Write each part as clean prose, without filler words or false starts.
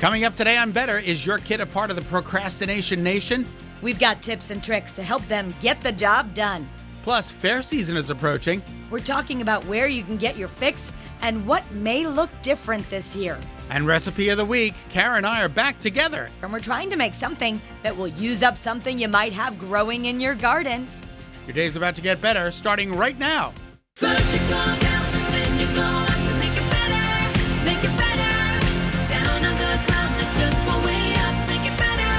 Coming up today on Better, is your kid a part of the procrastination nation? We've got tips and tricks to help them get the job done. Plus, fair season is approaching. We're talking about where you can get your fix and what may look different this year. And Recipe of the Week, Kara and I are back together. And we're trying to make something that will use up something you might have growing in your garden. Your day's about to get better, starting right now. First you go down, then you go up to make it better, make it better. Down on the ground, let's just go way up, make it better,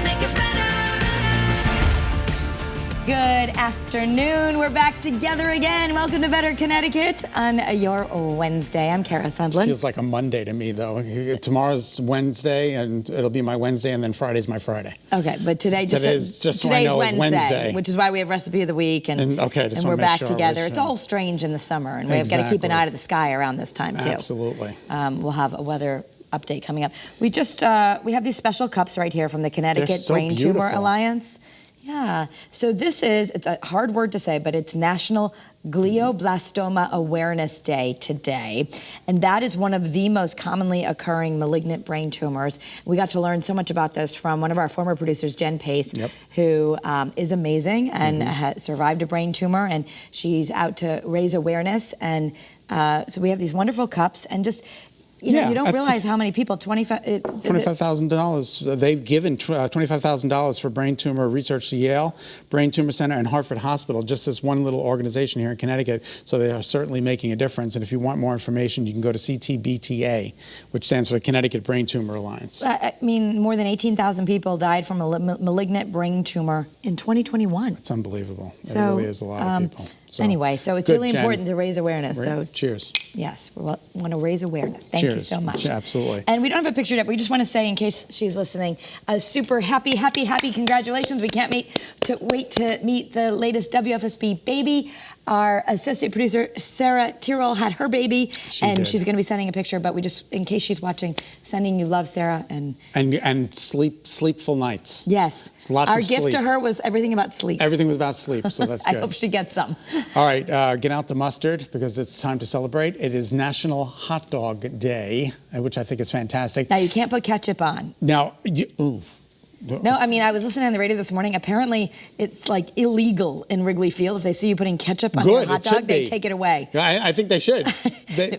make it better. Good afternoon. We're back together again. Welcome to Better Connecticut on your Wednesday. I'm Kara Sundlun. Feels like a Monday to me, though. Tomorrow's Wednesday, and it'll be my Wednesday, and then Friday's my Friday. Okay, but today today's today's Wednesday, which is why we have Recipe of the Week, and we're back together. It's all strange in the summer, and we've got to keep an eye to the sky around this time too. Absolutely. We'll have a weather update coming up. We have these special cups right here from the Connecticut so Brain Tumor beautiful. Alliance. Yeah, so it's a hard word to say, but it's National Glioblastoma Awareness Day today. And that is one of the most commonly occurring malignant brain tumors. We got to learn so much about this from one of our former producers, Jen Pace, who is amazing and has survived a brain tumor, and she's out to raise awareness. And so we have these wonderful cups, and just you don't realize how many people, $25,000. They've given $25,000 for brain tumor research to Yale Brain Tumor Center and Hartford Hospital, just this one little organization here in Connecticut. So they are certainly making a difference. And if you want more information, you can go to CTBTA, which stands for the Connecticut Brain Tumor Alliance. I mean, more than 18,000 people died from a malignant brain tumor in 2021. It's unbelievable. So, it really is a lot of people. So, anyway, so it's good, really Jen. important to raise awareness. So cheers. Yes, we want to raise awareness. Thank you so much. Absolutely. And we don't have a picture yet. We just want to say, in case she's listening, a super happy congratulations. We can't wait to meet the latest WFSB baby. Our associate producer, Sarah Tyrrell, had her baby, she's going to be sending a picture. But we just, in case she's watching, sending you love, Sarah, and sleepful nights. Yes, lots our of gift sleep. to her was everything about sleep. Everything was about sleep, so that's good. I hope she gets some. All right, get out the mustard because it's time to celebrate. It is National Hot Dog Day, which I think is fantastic. Now you can't put ketchup on. Now, No, I mean, I was listening on the radio this morning. Apparently, it's like illegal in Wrigley Field. If they see you putting ketchup on your hot dog, they take it away. I think they should.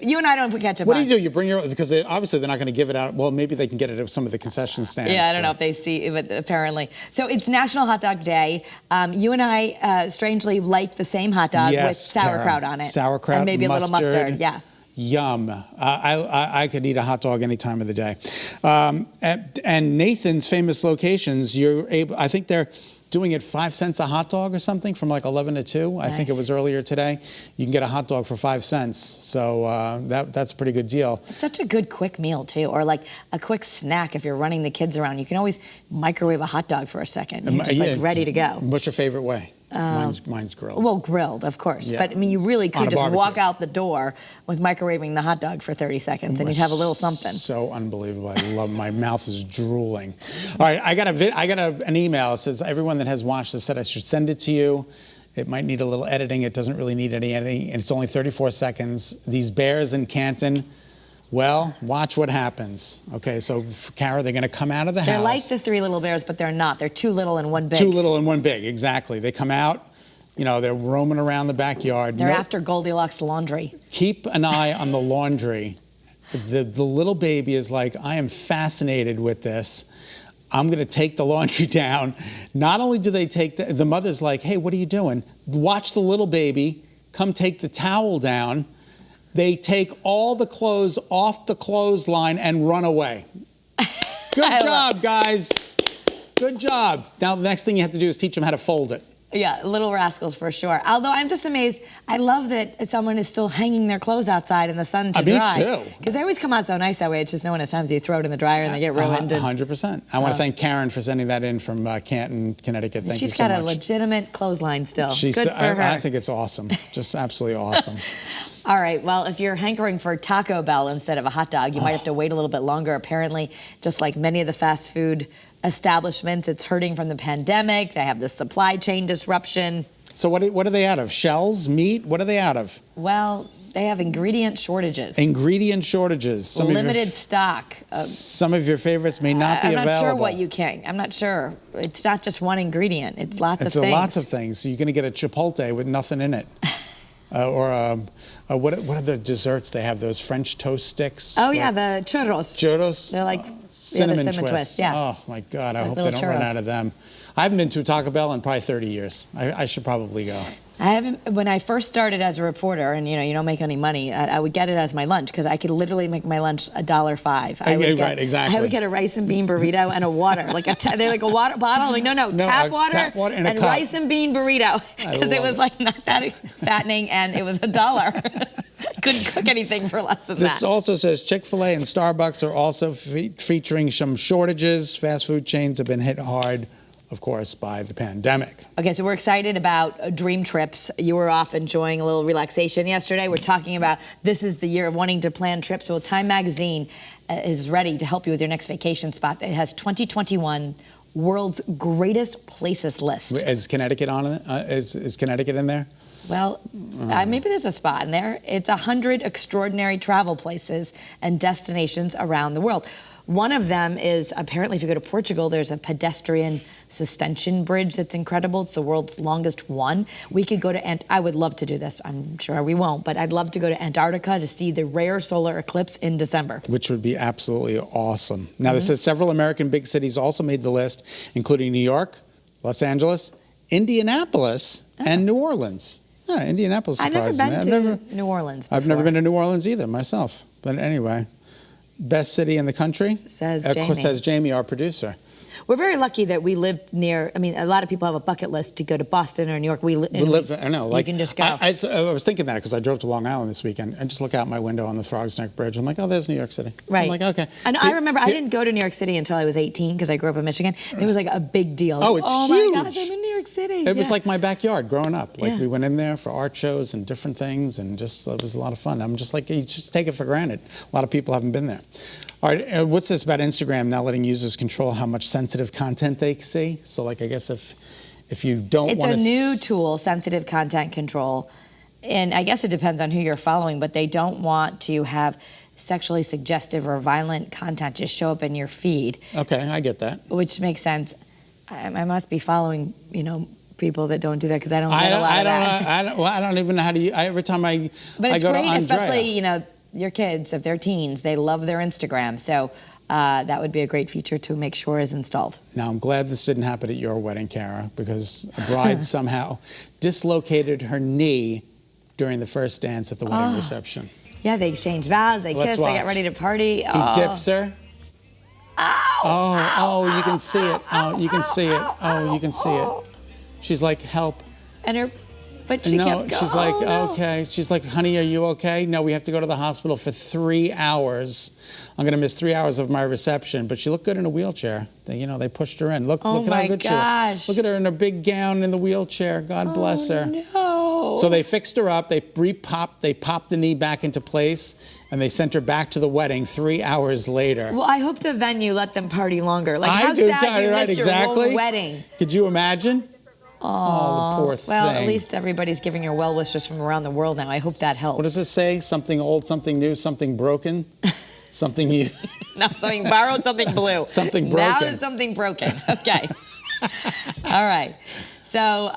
You and I don't put ketchup on. What do? You bring your own, because obviously they're not going to give it out. Well, maybe they can get it at some of the concession stands. Yeah, I don't know if they see, but apparently. So it's National Hot Dog Day. You and I, strangely, like the same hot dog with sauerkraut on it. Sauerkraut, and maybe a little mustard. Yeah. Yum. I could eat a hot dog any time of the day. And Nathan's famous locations, I think they're doing it 5 cents a hot dog or something from like 11 to 2. Nice. I think it was earlier today. You can get a hot dog for 5 cents. So that's a pretty good deal. It's such a good quick meal too, or like a quick snack if you're running the kids around. You can always microwave a hot dog for a second. You're just like ready to go. What's your favorite way? Mine's grilled. Well, grilled, of course. Yeah. But I mean, you really could just barbecue. walk out the door with microwaving the hot dog for 30 seconds and you'd have a little something. So unbelievable. I love, my mouth is drooling. All right, I got an email. It says, everyone that has watched this said I should send it to you. It might need a little editing. It doesn't really need any editing, and it's only 34 seconds. These bears in Canton, well, watch what happens. Okay, so Kara, they're going to come out of the house. They're like the 3 little bears, but they're not. They're 2 little and 1 big. 2 little and 1 big, exactly. They come out, they're roaming around the backyard. They're after Goldilocks laundry. Keep an eye on the laundry. The little baby is like, I am fascinated with this. I'm going to take the laundry down. Not only do they take the mother's like, hey, what are you doing? Watch the little baby come take the towel down. They take all the clothes off the clothesline and run away. Good job, guys. Good job. Now, the next thing you have to do is teach them how to fold it. Yeah, little rascals for sure. Although I'm just amazed. I love that someone is still hanging their clothes outside in the sun to dry. Me too. Because they always come out so nice that way. It's just no one has time to throw it in the dryer and they get ruined. 100%. I want to thank Karen for sending that in from Canton, Connecticut. Thank you so much. She's got a legitimate clothesline still. Good for her. I think it's awesome. Just absolutely awesome. All right, well, if you're hankering for Taco Bell instead of a hot dog, you might have to wait a little bit longer. Apparently, just like many of the fast food establishments, it's hurting from the pandemic. They have the supply chain disruption. So what are they out of? Shells, meat? What are they out of? Well, They have ingredient shortages. Ingredient shortages. Limited stock. Some of your favorites may not be I'm available. not sure what you can. I'm not sure. It's not just one ingredient. It's lots of It's things. lots of things. So you're going to get a Chipotle with nothing in it. What are the desserts they have? Those French toast sticks? Oh, yeah, the churros. Churros? They're like cinnamon twists. twists. Yeah. Oh, my God. I Like hope they little don't run churros. out of them. I haven't been to a Taco Bell in probably 30 years. I should probably go. I haven't. When I first started as a reporter, and you don't make any money, I would get it as my lunch because I could literally make my lunch $1.05. Right, exactly. I would get a rice and bean burrito and a water, they're like a water bottle. I'm like, no, tap water and a cup. rice and bean burrito because it love was it. like not that fattening and it was $1. Couldn't cook anything for less than This that. also says Chick-fil-A and Starbucks are also featuring some shortages. Fast food chains have been hit hard, of course, by the pandemic. Okay, so we're excited about dream trips. You were off enjoying a little relaxation yesterday. We're talking about this is the year of wanting to plan trips. Well, Time Magazine is ready to help you with your next vacation spot. It has 2021 World's Greatest Places list. Is Connecticut on it? Is Connecticut in there? Well, maybe there's a spot in there. It's 100 extraordinary travel places and destinations around the world. One of them is apparently, if you go to Portugal, there's a pedestrian suspension bridge that's incredible. It's the world's longest one. We could go to, I would love to do this. I'm sure we won't, but I'd love to go to Antarctica to see the rare solar eclipse in December. Which would be absolutely awesome. Now, this says several American big cities also made the list, including New York, Los Angeles, Indianapolis, and New Orleans. Yeah, Indianapolis I've never surprised me. been to New Orleans before. I've never been to New Orleans either myself. But anyway, best city in the country? Says Of course, Jamie. says Jamie, our producer. We're very lucky that we lived near, I mean, a lot of people have a bucket list to go to Boston or New York. We live, I know. Like, you can just go. I was thinking that because I drove to Long Island this weekend. I just look out my window on the Frog's Neck Bridge. I'm like, oh, there's New York City. Right. I'm like, okay. And I remember I didn't go to New York City until I was 18 because I grew up in Michigan. And it was like a big deal. Oh, it's oh huge. my gosh, I'm in New York City. It was like my backyard growing up. Like Yeah. we went in there for art shows and different things, and just it was a lot of fun. I'm just like, you just take it for granted. A lot of people haven't been there. All right, what's this about Instagram now letting users control how much sensitive content they see? So, like, I guess if you don't It's want a to, new tool, sensitive content control. And I guess it depends on who you're following, but they don't want to have sexually suggestive or violent content just show up in your feed, Okay, I get that. which makes sense. I must be following, people that don't do that because I don't get a lot of that. I don't even know how to. Every time I But it's go great, to Andrea, especially, your kids, if they're teens, they love their Instagram. So that would be a great feature to make sure is installed. Now, I'm glad this didn't happen at your wedding, Kara, because a bride somehow dislocated her knee during the first dance at the wedding reception. Yeah, they exchange vows, they Let's kiss, they get watch. ready to party. He dips her. Oh, you can see it. Oh, you can see it. Oh, you can see it. She's like, help. But she No, kept going. she's like, Oh, no. okay. She's like, honey, are you okay? No, we have to go to the hospital for 3 hours. I'm going to miss 3 hours of my reception. But she looked good in a wheelchair. They pushed her in. Look Oh at how my good she gosh. looked. Look at her in a big gown in the wheelchair. God bless her. No. So they fixed her up. They popped the knee back into place, and they sent her back to the wedding 3 hours later. Well, I hope the venue let them party longer. Like, I how do, sad you right, missed exactly. your own wedding. Could you imagine? Oh, the poor thing. Well, at least everybody's giving her well wishes from around the world now. I hope that helps. What does it say? Something old, something new, something broken, something new. Now something borrowed, something blue. Something Now broken. it's something broken. Okay. All right. So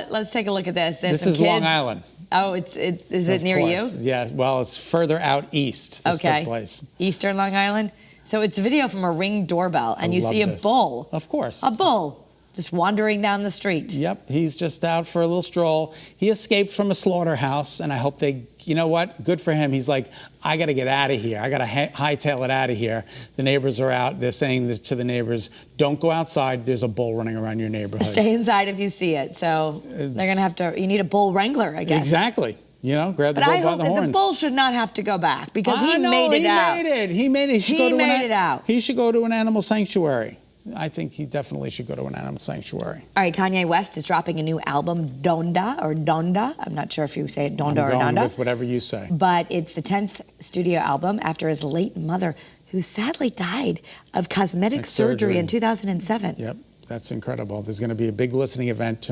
let's take a look at this. There's This some is kids. Long Island. Oh, is it Of near course. you? Yeah, well, it's further out east. This Okay. took place. Eastern Long Island. So it's a video from a Ring doorbell, and I you love see a this. bull. Of course. A bull just wandering down the street. Yep, he's just out for a little stroll. He escaped from a slaughterhouse, and I hope they, you know what? Good for him. He's like, I got to get out of here. I got to hightail it out of here. The neighbors are out. They're saying to the neighbors, don't go outside. There's a bull running around your neighborhood. Stay inside if you see it. So they're going to have to, you need a bull wrangler, I guess. Exactly. Grab the But bull I by hope the that horns. the bull should not have to go back because I he know, made it out. He made it. He should He go to made it out. He should go to an animal sanctuary. I think he definitely should go to an animal sanctuary. All right, Kanye West is dropping a new album, Donda. I'm not sure if you say it Donda or I'm going Donda. with whatever you say. But it's the 10th studio album after his late mother, who sadly died of cosmetic surgery in 2007. Yep. That's incredible. There's going to be a big listening event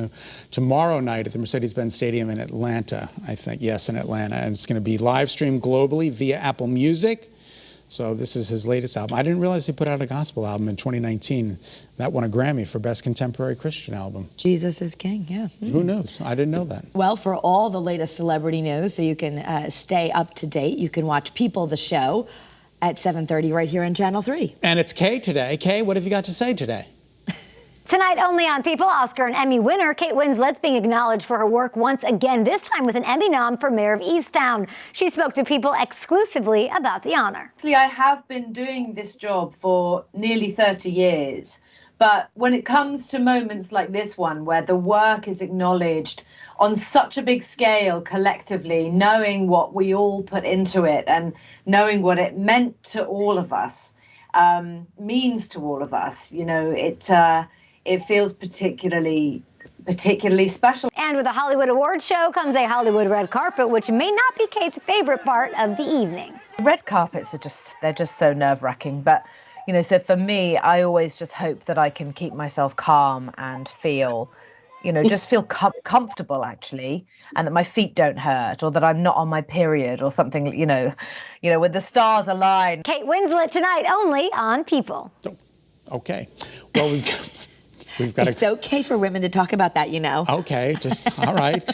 tomorrow night at the Mercedes-Benz Stadium in Atlanta, I think. Yes, in Atlanta. And it's going to be live streamed globally via Apple Music. So this is his latest album. I didn't realize he put out a gospel album in 2019. That won a Grammy for Best Contemporary Christian Album. Jesus is King, yeah. Who knows? I didn't know that. Well, for all the latest celebrity news, so you can stay up to date, you can watch People, the show, at 7:30 right here on Channel 3. And it's Kay today. Kay, what have you got to say today? Tonight only on People, Oscar and Emmy winner Kate Winslet's being acknowledged for her work once again, this time with an Emmy nom for Mayor of Easttown. She spoke to People exclusively about the honor. Actually, I have been doing this job for nearly 30 years. But when it comes to moments like this one, where the work is acknowledged on such a big scale collectively, knowing what we all put into it and knowing what it meant to all of us, means to all of us, you know, it feels particularly special. And with a Hollywood Awards show comes a Hollywood red carpet, which may not be Kate's favorite part of the evening. Red carpets they're just so nerve-wracking. But, you know, so for me, I always just hope that I can keep myself calm and feel, you know, just feel comfortable, actually, and that my feet don't hurt or that I'm not on my period or something, you know, when the stars align. Kate Winslet tonight only on People. Okay. Well, we've got It's okay for women to talk about that, you know. Okay, just all right.